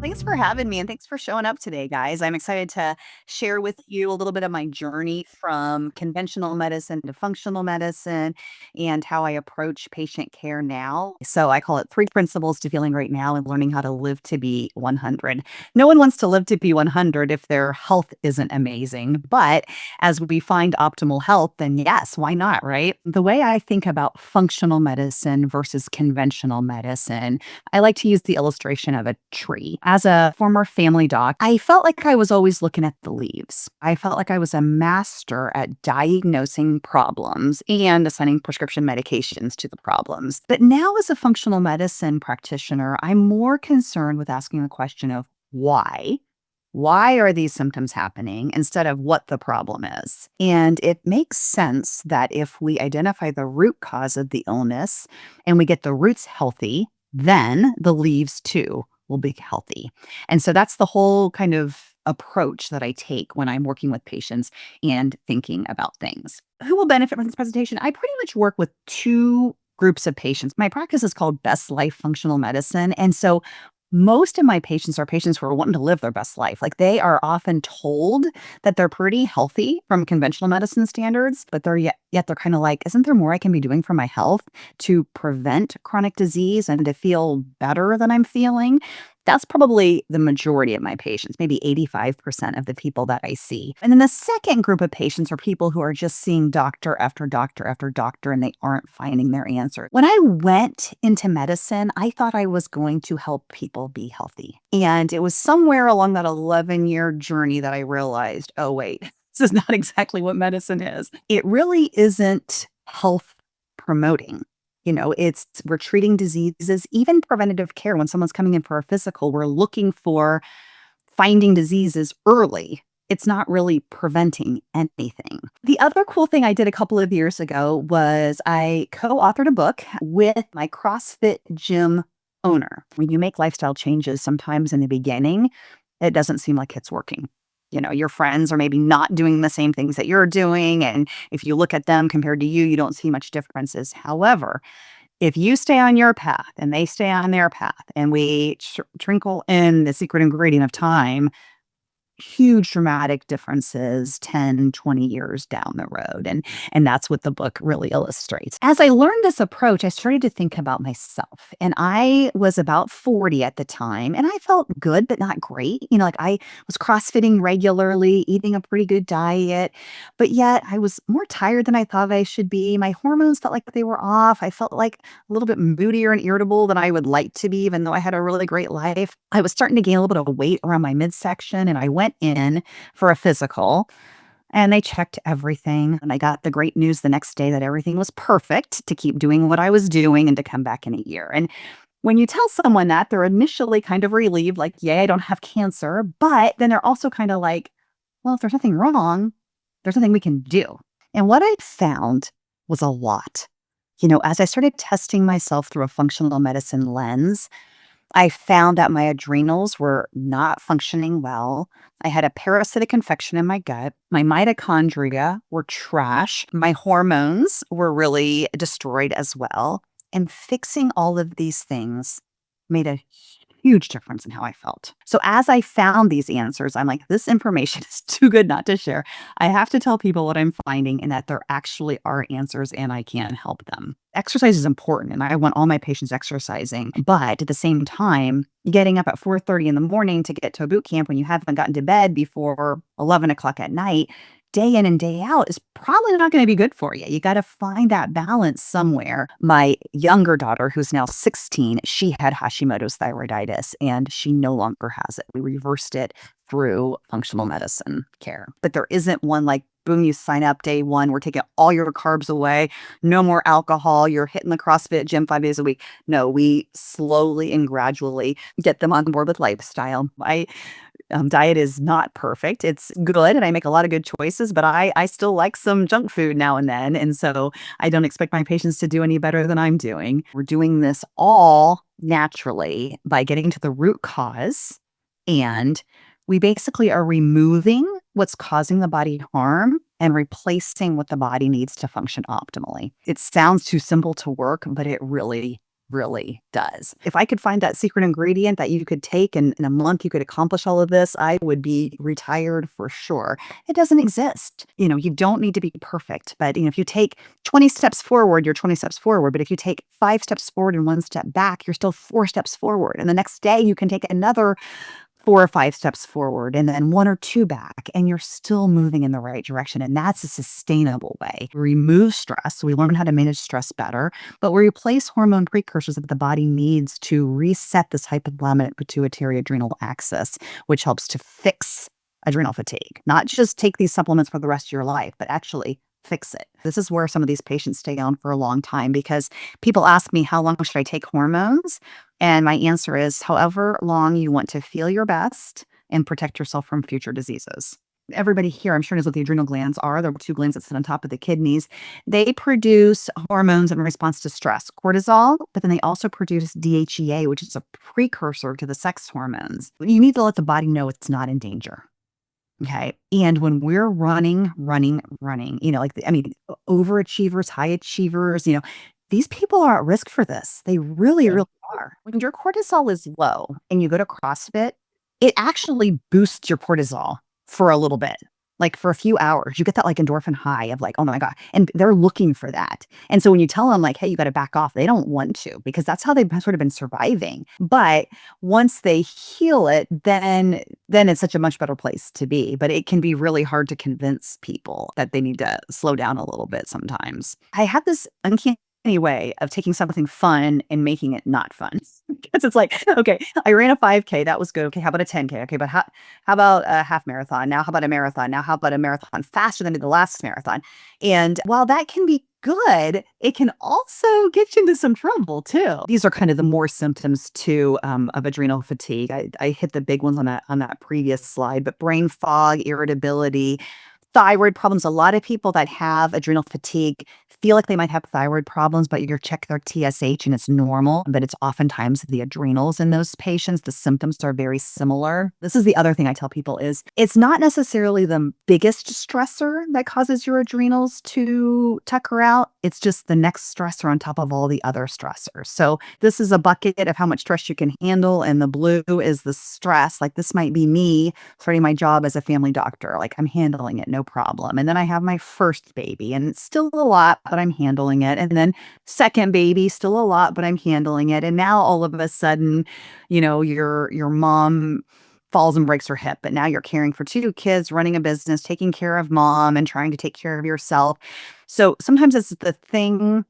Thanks for having me and thanks for showing up today, guys. I'm excited to share with you a little bit of my journey from conventional medicine to functional medicine and how I approach patient care now. So, I call it three principles to feeling great now and learning how to live to be 100. No one wants to live to be 100 if their health isn't amazing. But as we find optimal health, then yes, why not, right? The way I think about functional medicine versus conventional medicine, I like to use the illustration of a tree. As a former family doc, I felt like I was always looking at the leaves. I felt like I was a master at diagnosing problems and assigning prescription medications to the problems. But now, as a functional medicine practitioner, I'm more concerned with asking the question of why. Why are these symptoms happening instead of what the problem is? And it makes sense that if we identify the root cause of the illness and we get the roots healthy, then the leaves too will be healthy. And so that's the whole kind of approach that I take when I'm working with patients and thinking about things. Who will benefit from this presentation? I pretty much work with two groups of patients. My practice is called Best Life Functional Medicine. And so most of my patients are patients who are wanting to live their best life. Like they are often told that they're pretty healthy from conventional medicine standards, but yet they're kind of like, isn't there more I can be doing for my health to prevent chronic disease and to feel better than I'm feeling? That's probably the majority of my patients, maybe 85% of the people that I see. And then the second group of patients are people who are just seeing doctor after doctor after doctor, and they aren't finding their answer. When I went into medicine, I thought I was going to help people be healthy. And it was somewhere along that 11-year journey that I realized, oh, wait, this is not exactly what medicine is. It really isn't health promoting. We're treating diseases, even preventative care. When someone's coming in for a physical, we're looking for finding diseases early. It's not really preventing anything. The other cool thing I did a couple of years ago was I co-authored a book with my CrossFit gym owner. When you make lifestyle changes, sometimes in the beginning, it doesn't seem like it's working. Your friends are maybe not doing the same things that you're doing. And if you look at them compared to you, you don't see much differences. However, if you stay on your path and they stay on their path and we trinkle in the secret ingredient of time, huge dramatic differences 10, 20 years down the road. And that's what the book really illustrates. As I learned this approach, I started to think about myself. And I was about 40 at the time, and I felt good, but not great. Like I was CrossFitting regularly, eating a pretty good diet, but yet I was more tired than I thought I should be. My hormones felt like they were off. I felt like a little bit moodier and irritable than I would like to be, even though I had a really great life. I was starting to gain a little bit of weight around my midsection, and I went in for a physical and they checked everything. And I got the great news the next day that everything was perfect to keep doing what I was doing and to come back in a year. And when you tell someone that, they're initially kind of relieved, like, yay, I don't have cancer. But then they're also kind of like, well, if there's nothing wrong, there's nothing we can do. And what I found was a lot. As I started testing myself through a functional medicine lens, I found that my adrenals were not functioning well. I had a parasitic infection in my gut. My mitochondria were trash. My hormones were really destroyed as well. And fixing all of these things made a huge difference in how I felt. So as I found these answers, I'm like, this information is too good not to share. I have to tell people what I'm finding and that there actually are answers and I can help them. Exercise is important and I want all my patients exercising, but at the same time, getting up at 4:30 in the morning to get to a boot camp when you haven't gotten to bed before 11 o'clock at night, day in and day out is probably not going to be good for you. You got to find that balance somewhere. My younger daughter, who's now 16, she had Hashimoto's thyroiditis and she no longer has it. We reversed it through functional medicine care. But there isn't one like, boom, you sign up day one, we're taking all your carbs away, no more alcohol, you're hitting the CrossFit gym 5 days a week. No, we slowly and gradually get them on board with lifestyle. My diet is not perfect. It's good and I make a lot of good choices, but I still like some junk food now and then. And so I don't expect my patients to do any better than I'm doing. We're doing this all naturally by getting to the root cause. And we basically are removing what's causing the body harm and replacing what the body needs to function optimally. It sounds too simple to work, but it really really does. If I could find that secret ingredient that you could take and in a month you could accomplish all of this, I would be retired for sure. It doesn't exist. You don't need to be perfect, but if you take 20 steps forward, you're 20 steps forward. But if you take 5 steps forward and 1 step back, you're still 4 steps forward. And the next day you can take another 4 or 5 steps forward and then 1 or 2 back, and you're still moving in the right direction. And that's a sustainable way. We remove stress. So we learn how to manage stress better, but we replace hormone precursors that the body needs to reset this hypothalamic pituitary adrenal axis, which helps to fix adrenal fatigue. Not just take these supplements for the rest of your life, but actually fix it. This is where some of these patients stay on for a long time because people ask me, how long should I take hormones? And my answer is however long you want to feel your best and protect yourself from future diseases. Everybody here, I'm sure, knows what the adrenal glands are. They're 2 glands that sit on top of the kidneys. They produce hormones in response to stress, cortisol, but then they also produce DHEA, which is a precursor to the sex hormones. You need to let the body know it's not in danger. Okay. And when we're running, overachievers, high achievers, these people are at risk for this. They really, really are. When your cortisol is low and you go to CrossFit, it actually boosts your cortisol for a little bit. Like for a few hours, you get that like endorphin high of like, oh my God. And they're looking for that. And so when you tell them like, hey, you got to back off, they don't want to because that's how they've sort of been surviving. But once they heal it, then it's such a much better place to be. But it can be really hard to convince people that they need to slow down a little bit sometimes. I have this uncanny way of taking something fun and making it not fun. Because it's like, okay, I ran a 5K. That was good. Okay, how about a 10K? Okay, but how about a half marathon? Now, how about a marathon? Now, how about a marathon faster than the last marathon? And while that can be good, it can also get you into some trouble too. These are kind of the more symptoms too of adrenal fatigue. I hit the big ones on that previous slide, but brain fog, irritability, thyroid problems. A lot of people that have adrenal fatigue feel like they might have thyroid problems, but you check their TSH and it's normal, but it's oftentimes the adrenals in those patients. The symptoms are very similar. This is the other thing I tell people is it's not necessarily the biggest stressor that causes your adrenals to tucker out. It's just the next stressor on top of all the other stressors. So this is a bucket of how much stress you can handle, and the blue is the stress. Like this might be me starting my job as a family doctor. Like I'm handling it, no problem. And then I have my first baby and it's still a lot, but I'm handling it. And then second baby, still a lot, but I'm handling it. And now all of a sudden, your mom falls and breaks her hip, but now you're caring for 2 kids, running a business, taking care of mom and trying to take care of yourself. So sometimes it's the thing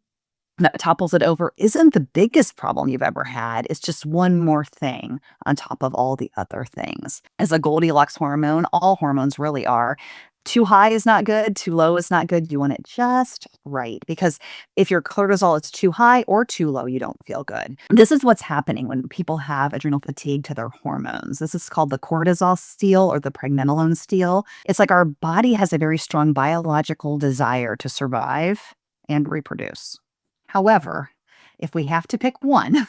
that topples it over isn't the biggest problem you've ever had. It's just one more thing on top of all the other things. As a Goldilocks hormone, all hormones really are. Too high is not good. Too low is not good. You want it just right. Because if your cortisol is too high or too low, you don't feel good. This is what's happening when people have adrenal fatigue to their hormones. This is called the cortisol steal or the pregnenolone steal. It's like our body has a very strong biological desire to survive and reproduce. However, if we have to pick one,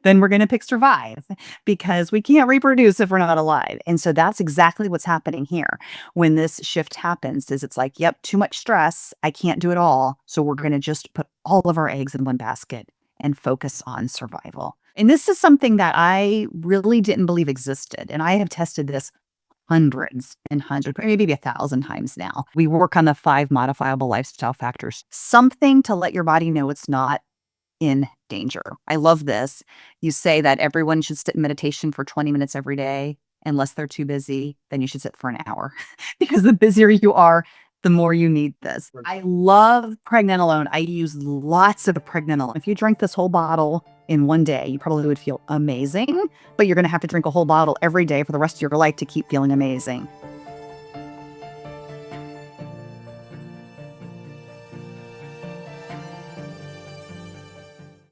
then we're going to pick survive because we can't reproduce if we're not alive. And so that's exactly what's happening here. When this shift happens is it's like, yep, too much stress. I can't do it all. So we're going to just put all of our eggs in one basket and focus on survival. And this is something that I really didn't believe existed. And I have tested this hundreds and hundreds, maybe 1,000 times now. We work on the 5 modifiable lifestyle factors, something to let your body know it's not in danger. I love this. You say that everyone should sit in meditation for 20 minutes every day. Unless they're too busy, then you should sit for an hour because the busier you are, the more you need this. I love pregnenolone. I use lots of pregnenolone. If you drank this whole bottle in one day, you probably would feel amazing, but you're going to have to drink a whole bottle every day for the rest of your life to keep feeling amazing.